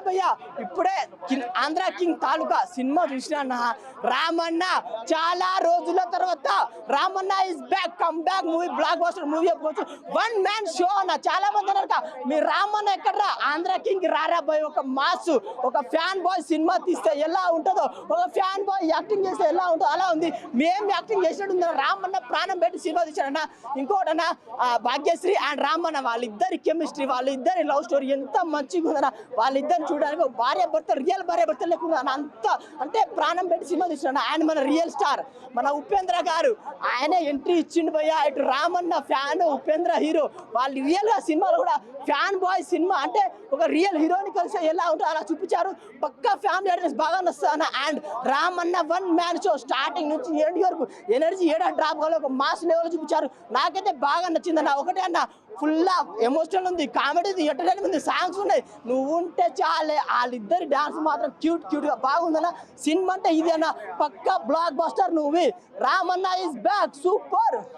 భయ్య ఇప్పుడే ఆంధ్ర కింగ్ తాలూకా సినిమా చూసినా రామన్న చాలా రోజుల తర్వాత Ramanna is back come back movie block buster movie చెప్పుకోవచ్చు. వన్ మ్యాన్ షో అన్న. చాలా మంది అన్నారు మీ రామన్న ఎక్కడ్రా, ఆంధ్ర కింగ్ రారా బాయ్, ఒక మాస్ ఒక ఫ్యాన్ బాయ్ సినిమా తీస్తే ఎలా ఉంటుందో, ఒక ఫ్యాన్ బాయ్ యాక్టింగ్ చేస్తే ఎలా ఉంటుందో అలా ఉంది. మేము యాక్టింగ్ చేసినట్టు రామన్న ప్రాణం పెట్టి సినిమా తీసాడన్న. ఇంకోటన్న భాగ్యశ్రీ అండ్ రామన్న వాళ్ళిద్దరి కెమిస్ట్రీ, వాళ్ళిద్దరి లవ్ స్టోరీ ఎంత మంచిగా ఉందన్న. వాళ్ళిద్దరిని చూడడానికి భార్య భర్త, రియల్ భార్య భర్త లేకుండా అంత అంటే ప్రాణం పెట్టి సినిమా తీసిన. ఆయన మన రియల్ స్టార్ మన ఉపేంద్ర గారు, ఆయనే ఎంట్రీ ఇచ్చిండు భయ్య. ఇటు రామన్న ఫ్యాన్, ఉపేంద్ర హీరో. వాళ్ళు రియల్ గా సినిమాలో కూడా ఫ్యాన్ బాయ్ సినిమా అంటే ఒక రియల్ హీరోని కలిసి ఎలా ఉంటుందో అలా చూపించారు. పక్కా ఫ్యామిలీ ఆడియన్స్ బాగా నచ్చుతాను. అండ్ Ramanna one man show starting నుంచి ఎండ్ వరకు ఎనర్జీ ఏడా డ్రాప్ కావాలి, ఒక మాస్ లెవెల్ చూపించారు. నాకైతే బాగా నచ్చిందన్న. ఒకటే అన్న ఫుల్ ఎమోషనల్ ఉంది, కామెడీ ఉంది, ఎంటర్టైన్మెంట్ ఉంది, సాంగ్స్ ఉన్నాయి. నువ్వు ఉంటే చాలే. వాళ్ళిద్దరి డాన్స్ మాత్రం క్యూట్ గా బాగుందన్న. సినిమా అంటే ఇది అన్న పక్కా blockbuster movie. Ramanna is back, super.